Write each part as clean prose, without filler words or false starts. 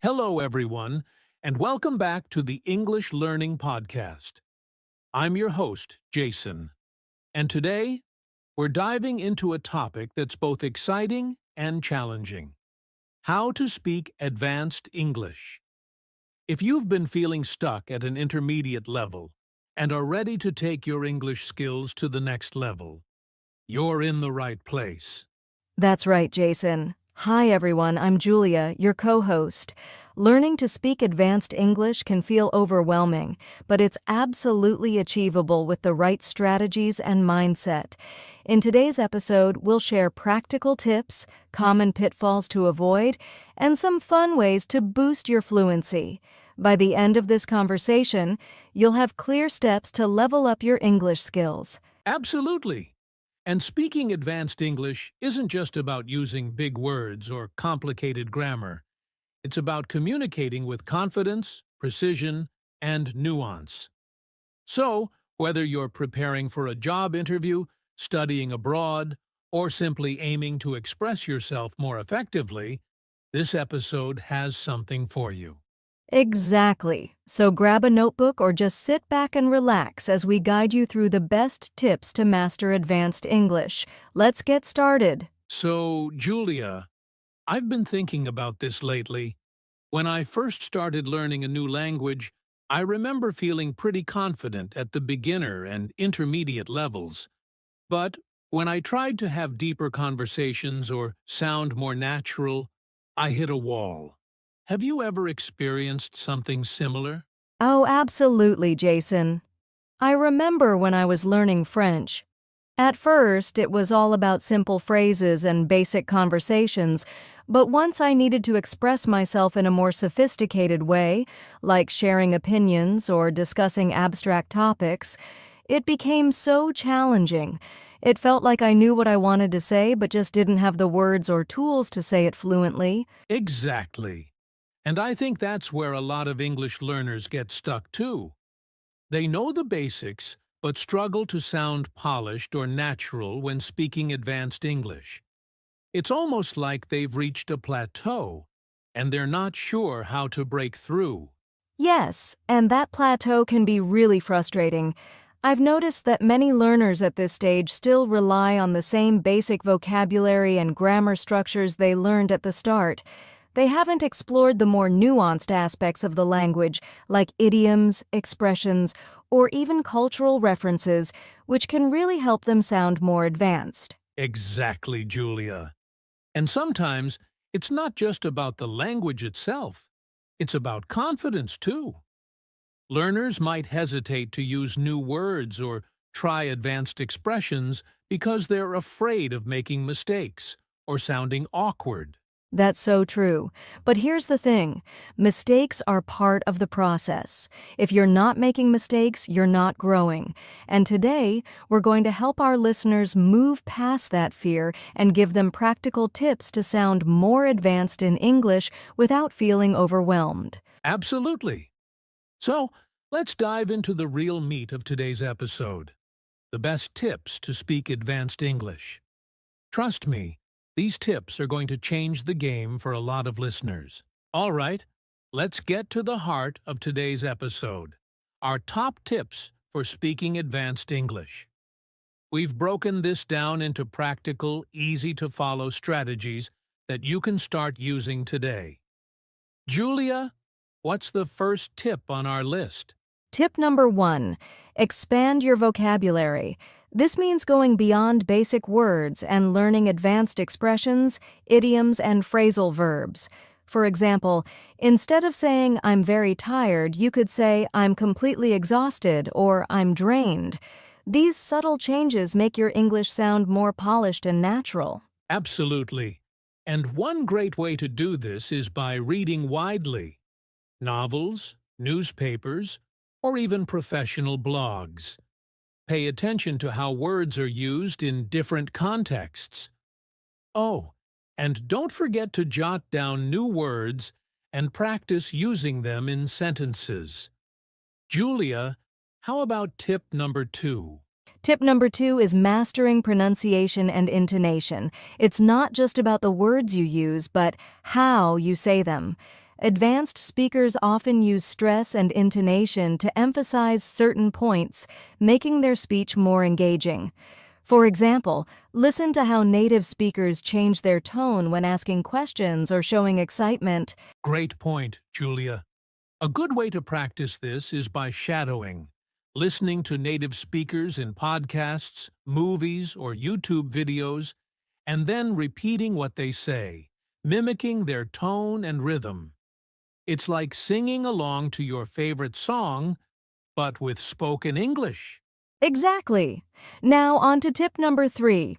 Hello, everyone, and welcome back to the English Learning Podcast. I'm your host, Jason, and today we're diving into a topic that's both exciting and challenging: how to speak advanced English. If you've been feeling stuck at an intermediate level and are ready to take your English skills to the next level, you're in the right place. That's right, Jason. Hi, everyone. I'm Julia, your co-host. Learning to speak advanced English can feel overwhelming, but it's absolutely achievable with the right strategies and mindset. In today's episode, we'll share practical tips, common pitfalls to avoid, and some fun ways to boost your fluency. By the end of this conversation, you'll have clear steps to level up your English skills. Absolutely. And speaking advanced English isn't just about using big words or complicated grammar. It's about communicating with confidence, precision, and nuance. So, whether you're preparing for a job interview, studying abroad, or simply aiming to express yourself more effectively, this episode has something for you. Exactly. So grab a notebook or just sit back and relax as we guide you through the best tips to master advanced English. Let's get started. So, Julia, I've been thinking about this lately. When I first started learning a new language, I remember feeling pretty confident at the beginner and intermediate levels. But when I tried to have deeper conversations or sound more natural, I hit a wall. Have you ever experienced something similar? Oh, absolutely, Jason. I remember when I was learning French. At first, it was all about simple phrases and basic conversations, but once I needed to express myself in a more sophisticated way, like sharing opinions or discussing abstract topics, it became so challenging. It felt like I knew what I wanted to say, but just didn't have the words or tools to say it fluently. Exactly. And I think that's where a lot of English learners get stuck too. They know the basics, but struggle to sound polished or natural when speaking advanced English. It's almost like they've reached a plateau, and they're not sure how to break through. Yes, and that plateau can be really frustrating. I've noticed that many learners at this stage still rely on the same basic vocabulary and grammar structures they learned at the start. They haven't explored the more nuanced aspects of the language, like idioms, expressions, or even cultural references, which can really help them sound more advanced. Exactly, Julia. And sometimes it's not just about the language itself. It's about confidence, too. Learners might hesitate to use new words or try advanced expressions because they're afraid of making mistakes or sounding awkward. That's so true. But here's the thing. Mistakes are part of the process. If you're not making mistakes, you're not growing. And today, we're going to help our listeners move past that fear and give them practical tips to sound more advanced in English without feeling overwhelmed. Absolutely. So, let's dive into the real meat of today's episode: the best tips to speak advanced English. Trust me, these tips are going to change the game for a lot of listeners. All right, let's get to the heart of today's episode: our top tips for speaking advanced English. We've broken this down into practical, easy-to-follow strategies that you can start using today. Julia, what's the first tip on our list? Tip number 1, expand your vocabulary. This means going beyond basic words and learning advanced expressions, idioms, and phrasal verbs. For example, instead of saying I'm very tired, you could say I'm completely exhausted or I'm drained. These subtle changes make your English sound more polished and natural. Absolutely. And one great way to do this is by reading widely: novels, newspapers, or even professional blogs. Pay attention to how words are used in different contexts. Oh, and don't forget to jot down new words and practice using them in sentences. Julia, how about tip number 2? Tip number 2 is mastering pronunciation and intonation. It's not just about the words you use, but how you say them. Advanced speakers often use stress and intonation to emphasize certain points, making their speech more engaging. For example, listen to how native speakers change their tone when asking questions or showing excitement. Great point, Julia. A good way to practice this is by shadowing, listening to native speakers in podcasts, movies, or YouTube videos, and then repeating what they say, mimicking their tone and rhythm. It's like singing along to your favorite song, but with spoken English. Exactly. Now on to tip number 3.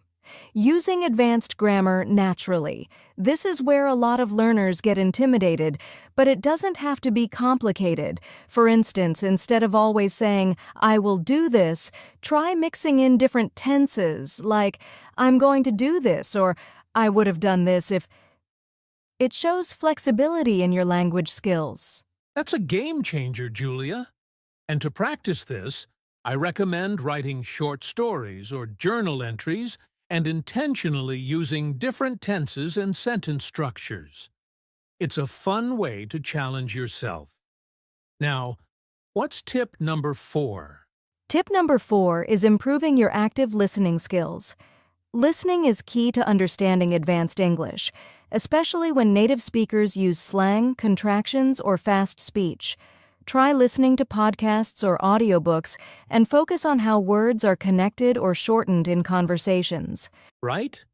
Using advanced grammar naturally. This is where a lot of learners get intimidated, but it doesn't have to be complicated. For instance, instead of always saying, "I will do this," try mixing in different tenses, like, "I'm going to do this," or "I would have done this if." It shows flexibility in your language skills. That's a game changer, Julia. And to practice this, I recommend writing short stories or journal entries and intentionally using different tenses and sentence structures. It's a fun way to challenge yourself. Now, what's tip number 4? Tip number 4 is improving your active listening skills. Listening is key to understanding advanced English, especially when native speakers use slang, contractions, or fast speech. Try listening to podcasts or audiobooks and focus on how words are connected or shortened in conversations. Right?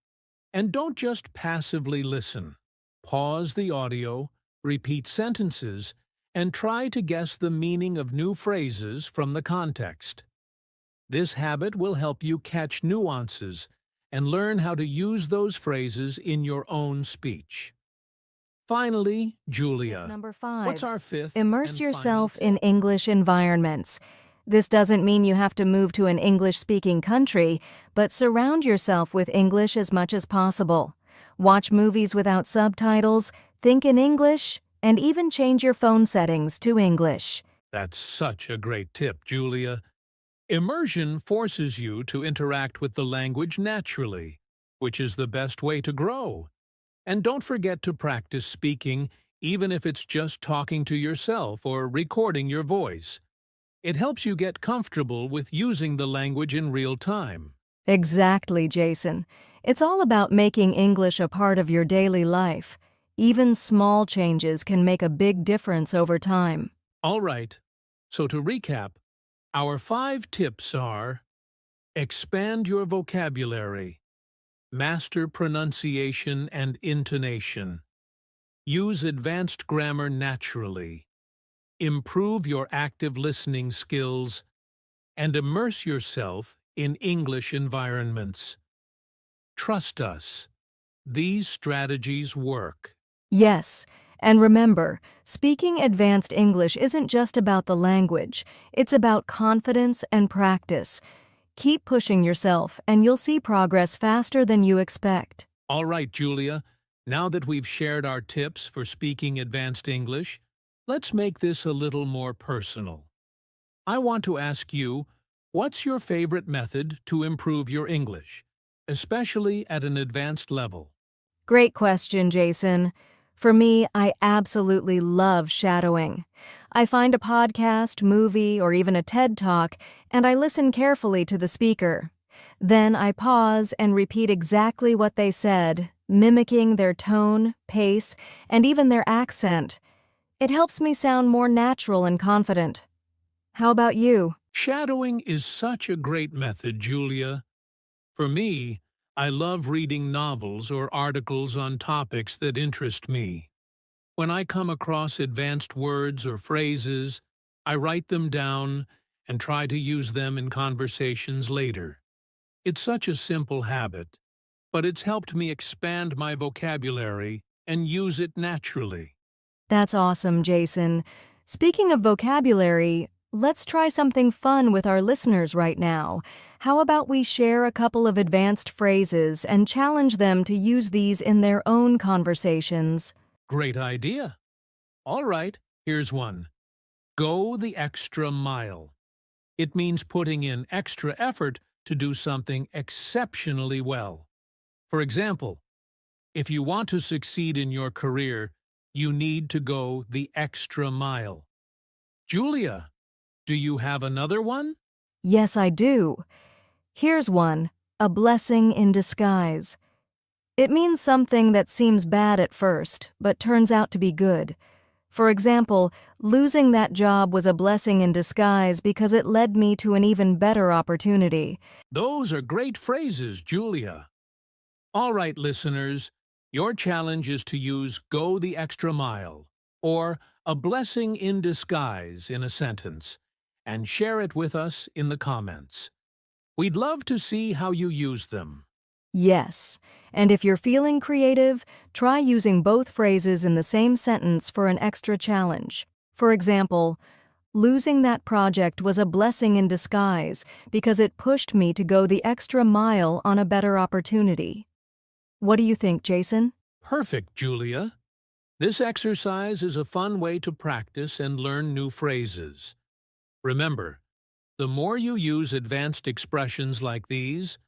And don't just passively listen. Pause the audio, repeat sentences, and try to guess the meaning of new phrases from the context. This habit will help you catch nuances and learn how to use those phrases in your own speech. Finally, Julia, Number 5. what's our fifth Immerse and yourself final in tip? English environments. This doesn't mean you have to move to an English-speaking country, but surround yourself with English as much as possible. Watch movies without subtitles, think in English, and even change your phone settings to English. That's such a great tip, Julia. Immersion forces you to interact with the language naturally, which is the best way to grow. And don't forget to practice speaking, even if it's just talking to yourself or recording your voice. It helps you get comfortable with using the language in real time. Exactly, Jason. It's all about making English a part of your daily life. Even small changes can make a big difference over time. All right, so to recap, our 5 tips are: expand your vocabulary, master pronunciation and intonation, use advanced grammar naturally, improve your active listening skills, and immerse yourself in English environments. Trust us, these strategies work. Yes, and remember, speaking advanced English isn't just about the language, it's about confidence and practice. Keep pushing yourself, and you'll see progress faster than you expect. All right, Julia, now that we've shared our tips for speaking advanced English, let's make this a little more personal. I want to ask you, what's your favorite method to improve your English, especially at an advanced level? Great question, Jason. For me, I absolutely love shadowing. I find a podcast, movie, or even a TED Talk, and I listen carefully to the speaker. Then I pause and repeat exactly what they said, mimicking their tone, pace, and even their accent. It helps me sound more natural and confident. How about you? Shadowing is such a great method, Julia. For me, I love reading novels or articles on topics that interest me. When I come across advanced words or phrases, I write them down and try to use them in conversations later. It's such a simple habit, but it's helped me expand my vocabulary and use it naturally. That's awesome, Jason. Speaking of vocabulary, let's try something fun with our listeners right now. How about we share a couple of advanced phrases and challenge them to use these in their own conversations? Great idea. All right, here's one. Go the extra mile. It means putting in extra effort to do something exceptionally well. For example, if you want to succeed in your career, you need to go the extra mile. Julia, do you have another one? Yes, I do. Here's one: a blessing in disguise. It means something that seems bad at first, but turns out to be good. For example, losing that job was a blessing in disguise because it led me to an even better opportunity. Those are great phrases, Julia. All right, listeners, your challenge is to use go the extra mile or a blessing in disguise in a sentence and share it with us in the comments. We'd love to see how you use them. Yes, and if you're feeling creative, try using both phrases in the same sentence for an extra challenge. For example, losing that project was a blessing in disguise because it pushed me to go the extra mile on a better opportunity. What do you think, Jason? Perfect, Julia. This exercise is a fun way to practice and learn new phrases. Remember, the more you use advanced expressions like these,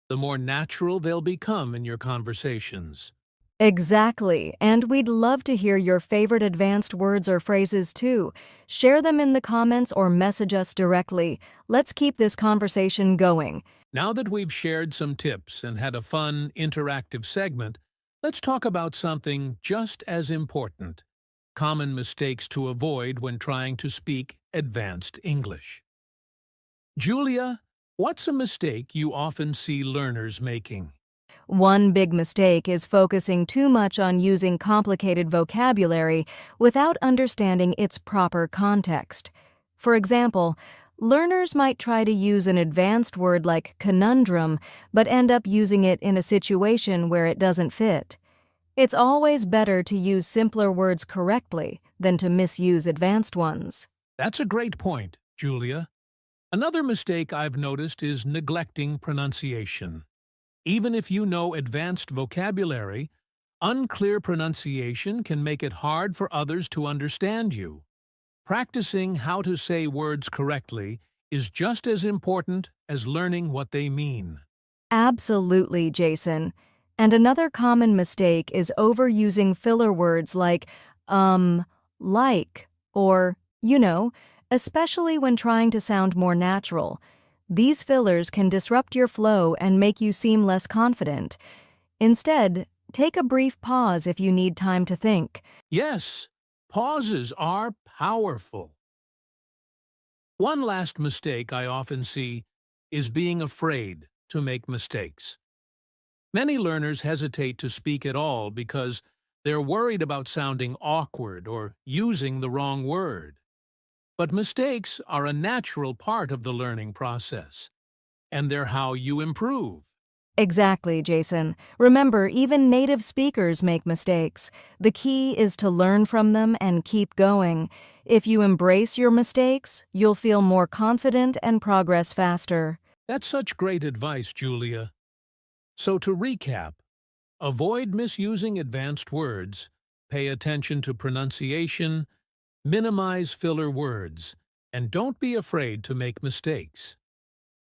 the more natural they'll become in your conversations. Exactly, and we'd love to hear your favorite advanced words or phrases too. Share them in the comments or message us directly. Let's keep this conversation going. Now that we've shared some tips and had a fun, interactive segment, let's talk about something just as important: common mistakes to avoid when trying to speak advanced English. Julia, what's a mistake you often see learners making? One big mistake is focusing too much on using complicated vocabulary without understanding its proper context. For example, learners might try to use an advanced word like conundrum, but end up using it in a situation where it doesn't fit. It's always better to use simpler words correctly than to misuse advanced ones. That's a great point, Julia. Another mistake I've noticed is neglecting pronunciation. Even if you know advanced vocabulary, unclear pronunciation can make it hard for others to understand you. Practicing how to say words correctly is just as important as learning what they mean. Absolutely, Jason. And another common mistake is overusing filler words like like, or, especially when trying to sound more natural. These fillers can disrupt your flow and make you seem less confident. Instead, take a brief pause if you need time to think. Yes, pauses are powerful. One last mistake I often see is being afraid to make mistakes. Many learners hesitate to speak at all because they're worried about sounding awkward or using the wrong word. But mistakes are a natural part of the learning process, and they're how you improve. Exactly, Jason. Remember, even native speakers make mistakes. The key is to learn from them and keep going. If you embrace your mistakes, you'll feel more confident and progress faster. That's such great advice, Julia. So to recap, avoid misusing advanced words, pay attention to pronunciation, minimize filler words, and don't be afraid to make mistakes.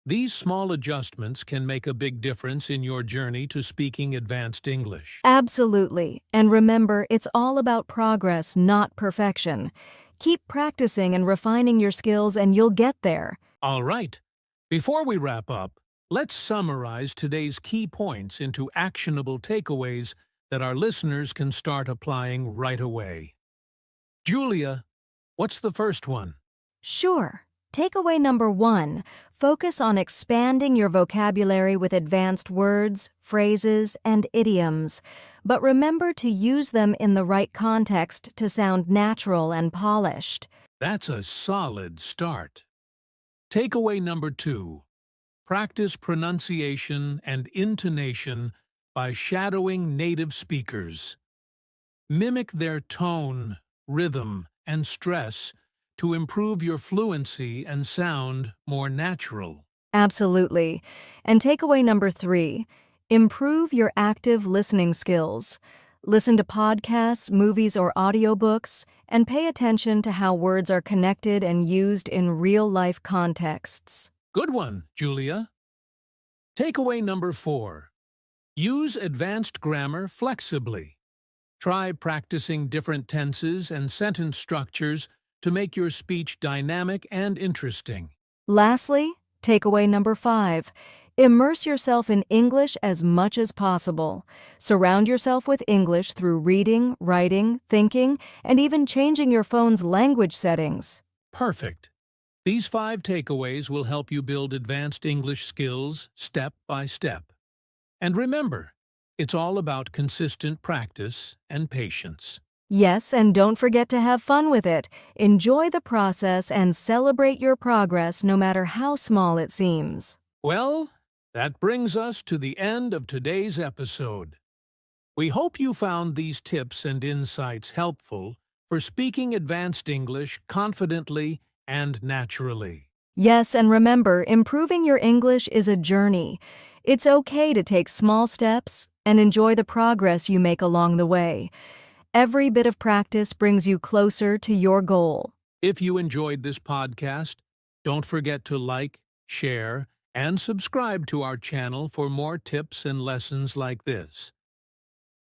These small adjustments can make a big difference in your journey to speaking advanced English. Absolutely. And remember, it's all about progress, not perfection. Keep practicing and refining your skills and you'll get there. All right. Before we wrap up, let's summarize today's key points into actionable takeaways that our listeners can start applying right away. Julia, what's the first one? Sure. Takeaway number 1, focus on expanding your vocabulary with advanced words, phrases, and idioms. But remember to use them in the right context to sound natural and polished. That's a solid start. Takeaway number 2, practice pronunciation and intonation by shadowing native speakers. Mimic their tone, rhythm, and stress to improve your fluency and sound more natural. Absolutely. And takeaway number 3, improve your active listening skills. Listen to podcasts, movies, or audiobooks, and pay attention to how words are connected and used in real-life contexts. Good one, Julia. Takeaway number 4. Use advanced grammar flexibly. Try practicing different tenses and sentence structures to make your speech dynamic and interesting. Lastly, takeaway number 5. Immerse yourself in English as much as possible. Surround yourself with English through reading, writing, thinking, and even changing your phone's language settings. Perfect. These 5 takeaways will help you build advanced English skills step by step. And remember, it's all about consistent practice and patience. Yes, and don't forget to have fun with it. Enjoy the process and celebrate your progress no matter how small it seems. Well, that brings us to the end of today's episode. We hope you found these tips and insights helpful for speaking advanced English confidently and naturally. Yes, and remember, improving your English is a journey. It's okay to take small steps and enjoy the progress you make along the way. Every bit of practice brings you closer to your goal. If you enjoyed this podcast, don't forget to like, share, and subscribe to our channel for more tips and lessons like this.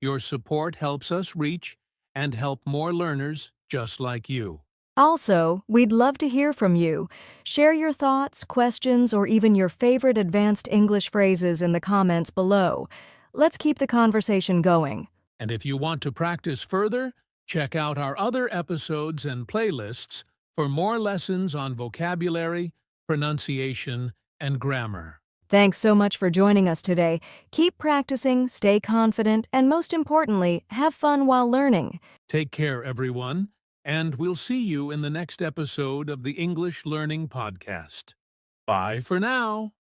Your support helps us reach and help more learners just like you. Also, we'd love to hear from you. Share your thoughts, questions, or even your favorite advanced English phrases in the comments below. Let's keep the conversation going. And if you want to practice further, check out our other episodes and playlists for more lessons on vocabulary, pronunciation, and grammar. Thanks so much for joining us today. Keep practicing, stay confident, and most importantly, have fun while learning. Take care, everyone, and we'll see you in the next episode of the English Learning Podcast. Bye for now.